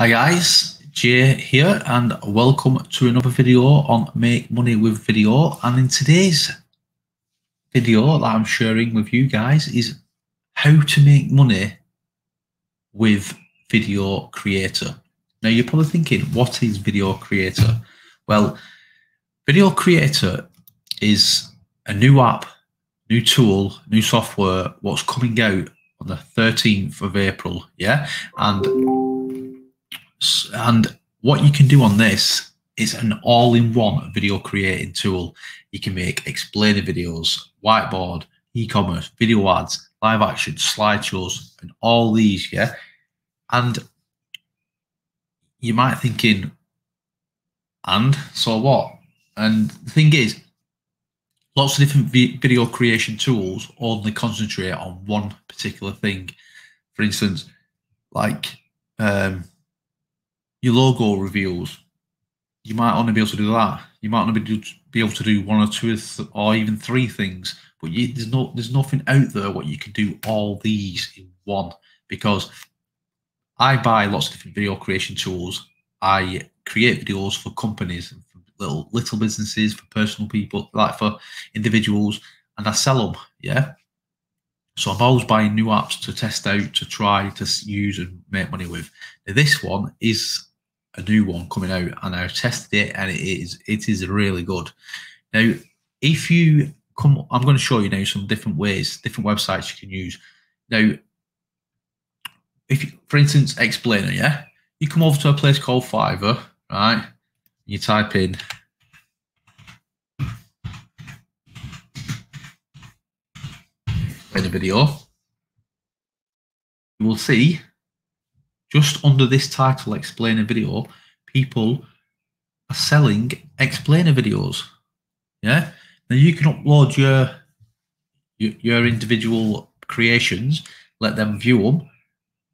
Hi guys, Jay here and welcome to another video on Make Money with Video. And in today's video that I'm sharing with you guys is how to make money with Video Creator. Now you're probably thinking, what is Video Creator? Well, Video Creator is a new app, new tool, new software, what's coming out on the 13th of April, yeah? And what you can do on this is an all-in-one video creating tool. You can make explainer videos, whiteboard, e-commerce, video ads, live action, slideshows, and all these, yeah? And you might be thinking, and so what? And the thing is, lots of different video creation tools only concentrate on one particular thing. For instance, like your logo reveals, you might only be able to do that. You might only be able to do one or two or even three things, but there's nothing out there what you can do all these in one. Because I buy lots of different video creation tools. I create videos for companies, for little businesses, for personal people, like for individuals, and I sell them. Yeah. So I'm always buying new apps to test out, to try to use and make money with. Now, this one is a new one coming out, and I've tested it, and it is really good. Now, if you come, I'm going to show you now some different ways, different websites you can use. Now, if you, for instance, explainer, yeah, you come over to a place called Fiverr, right? You type in in a video, you will see just under this title, explainer video, people are selling explainer videos. Yeah. Now you can upload your individual creations, let them view them,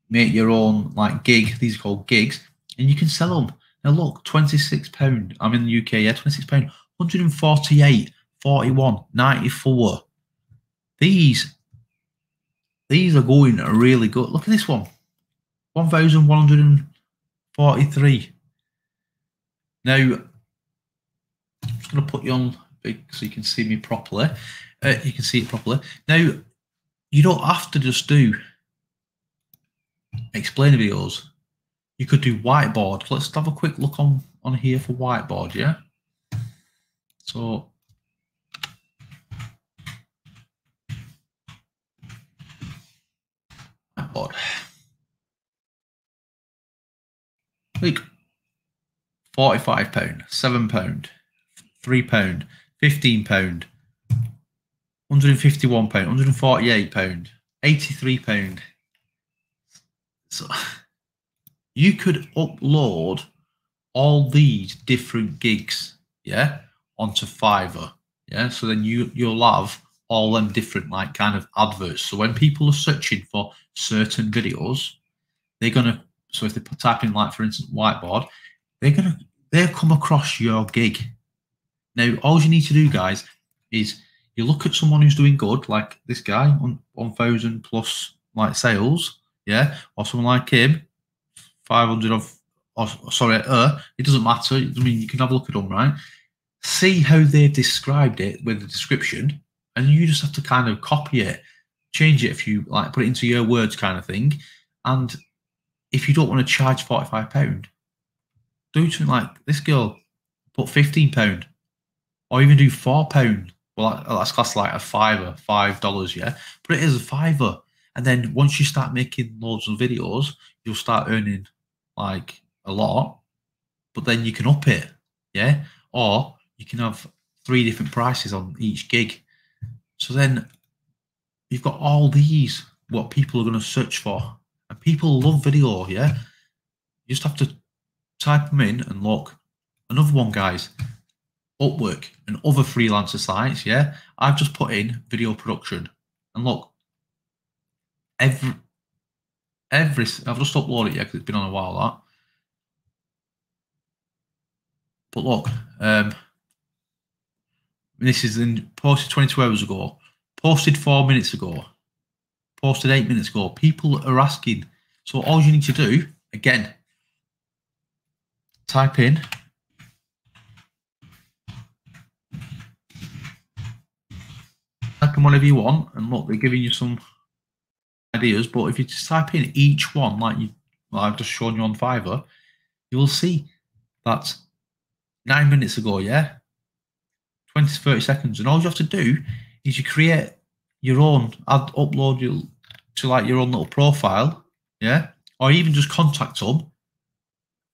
make your own like gig. These are called gigs, and you can sell them. Now look, £26. I'm in the UK. Yeah, £26. 148, 41, 94. These are going really good. Look at this one. 1,143. Now, I'm just going to put you on big so you can see me properly. You can see it properly. Now, you don't have to just do explainer videos. You could do whiteboard. Let's have a quick look on here for whiteboard, yeah? So, whiteboard. Like £45, £7, £3, £15, £151, £148, £83. So you could upload all these different gigs, yeah, onto Fiverr, yeah. So then you'll have all them different like kind of adverts. So when people are searching for certain videos, they're gonna. So if they type in, like, for instance, whiteboard, they'll come across your gig. Now, all you need to do, guys, is you look at someone who's doing good, like this guy on 1,000 plus like sales, yeah, or someone like him, 500 of, or sorry, it doesn't matter. I mean, you can have a look at them, right? See how they've described it with the description, and you just have to kind of copy it, change it if you like, put it into your words, kind of thing, and if you don't want to charge £45, do something like this girl, put £15, or even do £4. Well, that's classed like a fiver, $5, yeah. But it is a fiver, and then once you start making loads of videos, you'll start earning like a lot. But then you can up it, yeah, or you can have 3 different prices on each gig. So then you've got all these what people are going to search for. And people love video, yeah? You just have to type them in and look. Another one, guys, Upwork and other freelancer sites, yeah? I've just put in video production. And look, I've just uploaded it, yeah, because it's been on a while, that. But look, this is posted 22 hours ago, posted 4 minutes ago, posted 8 minutes ago. People are asking. So all you need to do, again, type in whatever you want, and look, they're giving you some ideas. But if you just type in each one, like I've just shown you on Fiverr, you will see that 9 minutes ago, yeah, 20 to 30 seconds, and all you have to do is you create your own, upload your to like your own little profile, yeah, or even just contact them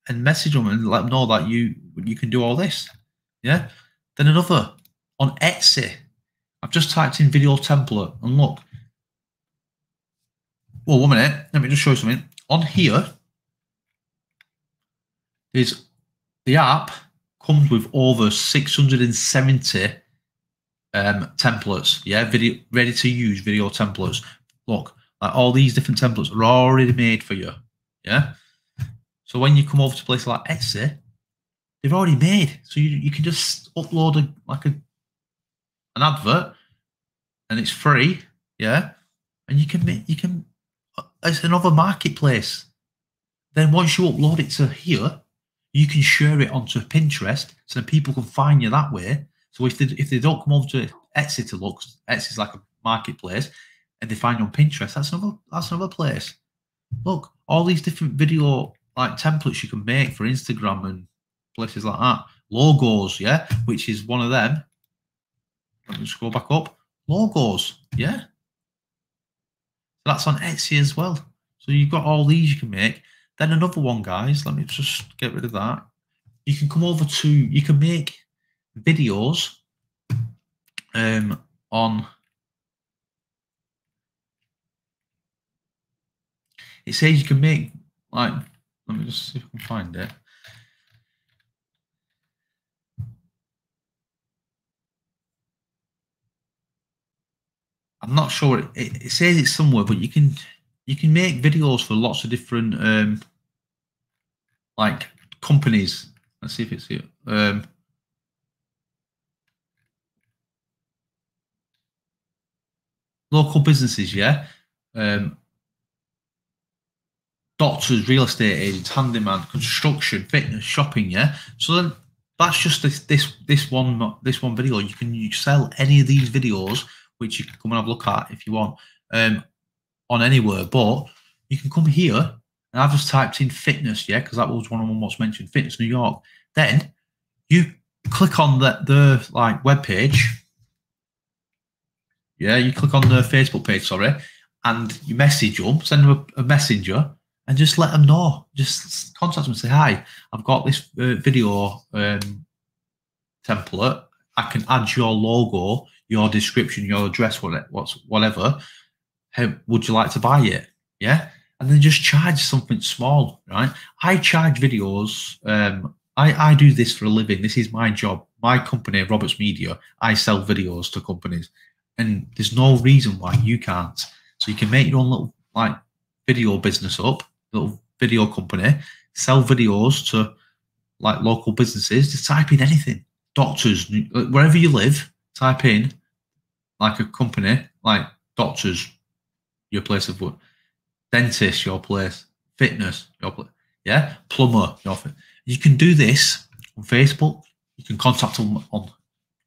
and message them and let them know that you can do all this, yeah. Then another on Etsy, I've just typed in video template, and look. Well, 1 minute, let me just show you something. On here is the app comes with over 670 templates, yeah, video ready to use video templates. Look, like all these different templates are already made for you, yeah. So when you come over to places like Etsy, they've already made, so you can just upload an advert, and it's free, yeah, and you can it's another marketplace. Then once you upload it to here, you can share it onto Pinterest, so that people can find you that way. So if they don't come over to Etsy to look, Etsy's like a marketplace, and they find you on Pinterest, that's another place. Look, all these different video like templates you can make for Instagram and places like that. Logos, yeah, which is one of them. Let me scroll back up. Logos, yeah. So that's on Etsy as well. So you've got all these you can make. Then another one, guys, let me just get rid of that. You can come over to, you can make videos on, it says you can make, like, let me just see if I can find it. I'm not sure, it says it's somewhere, but you can make videos for lots of different like companies. Let's see if it's here. Local businesses, yeah. Doctors, real estate agents, handyman, construction, fitness, shopping, yeah. So then that's just this one video. You can sell any of these videos, which you can come and have a look at if you want, on anywhere. But you can come here, and I've just typed in fitness, yeah, because that was one of them what's mentioned, fitness New York. Then you click on the like web page. Yeah, you click on the Facebook page, sorry, and you message them, send them a messenger, and just let them know. Just contact them and say, hi, I've got this video template. I can add your logo, your description, your address, whatever. How would you like to buy it? Yeah. And then just charge something small, right? I charge videos. I do this for a living. This is my job. My company, Roberts Media, I sell videos to companies. And there's no reason why you can't. So you can make your own little like video business up, little video company, sell videos to like local businesses. Just type in anything, doctors, wherever you live. Type in like a company, like doctors, your place of work, dentist, your place, fitness, your place, yeah, plumber, your place. You can do this on Facebook. You can contact them on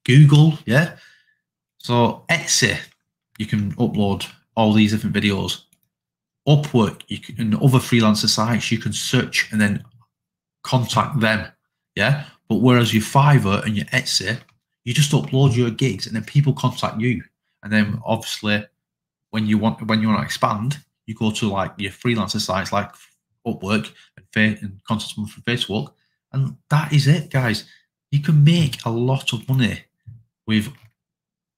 Google, yeah. So Etsy, you can upload all these different videos. Upwork, you can, and other freelancer sites, you can search and then contact them, yeah. But whereas your Fiverr and your Etsy, you just upload your gigs and then people contact you. And then obviously, when you want to expand, you go to like your freelancer sites like Upwork and contact them from Facebook, and that is it, guys. You can make a lot of money with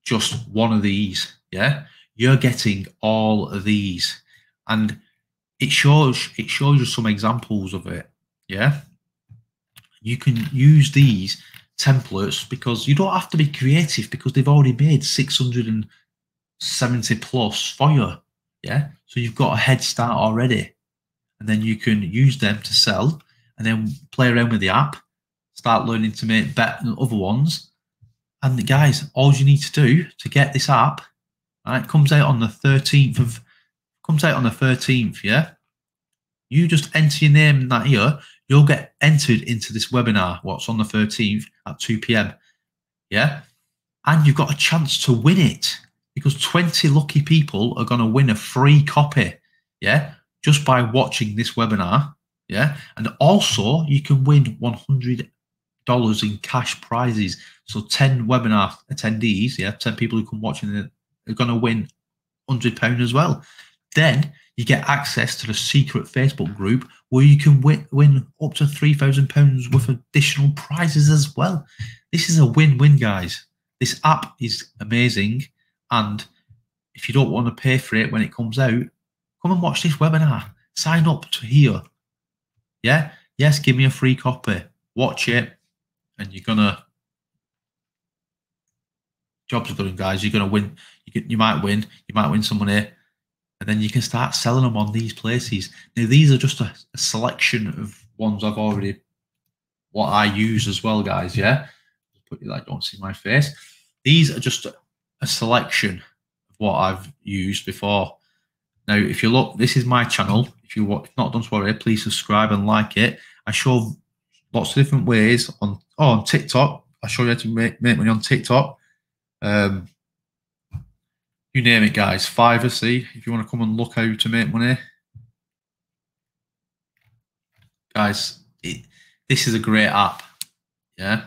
just one of these, yeah. You're getting all of these, and it shows you some examples of it, yeah. You can use these templates because you don't have to be creative because they've already made 670 plus for you, yeah. So you've got a head start already, and then you can use them to sell, and then play around with the app, start learning to make better than other ones. And guys, all you need to do to get this app, right, comes out on the 13th, yeah. You just enter your name in that here. You'll get entered into this webinar, what's on the 13th at 2 p.m. Yeah? And you've got a chance to win it because 20 lucky people are going to win a free copy. Yeah? Just by watching this webinar. Yeah? And also, you can win $100 in cash prizes. So 10 webinar attendees, 10 people who come watching it are going to win £100 as well. Then you get access to the secret Facebook group where you can win up to £3,000 worth of additional prizes as well. This is a win-win, guys. This app is amazing. And if you don't want to pay for it when it comes out, come and watch this webinar. Sign up to here. Yeah? Yes, give me a free copy. Watch it. And you're going to... Jobs are good, guys. You're going to win. You might win. You might win some money. And then you can start selling them on these places. Now, these are just a selection of ones I've already... What I use as well, guys, yeah? Put you like, don't see my face. These are just a selection of what I've used before. Now, if you look, this is my channel. If not done so already, please subscribe and like it. I show lots of different ways on TikTok. I show you how to make money on TikTok. You name it, guys. Fiverr, see, if you want to come and look how to make money. Guys, this is a great app. Yeah.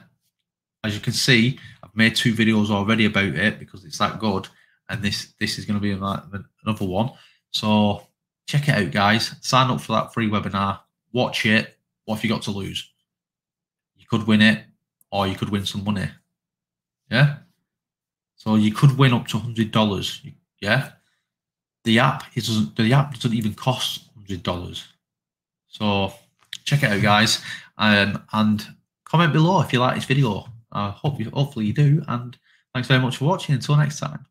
As you can see, I've made 2 videos already about it because it's that good. And this is going to be another one. So check it out, guys. Sign up for that free webinar. Watch it. What have you got to lose? You could win it, or you could win some money. Yeah. So you could win up to $100. Yeah. The app doesn't even cost $100. So check it out, guys. And comment below if you like this video. Hopefully you do. And thanks very much for watching. Until next time.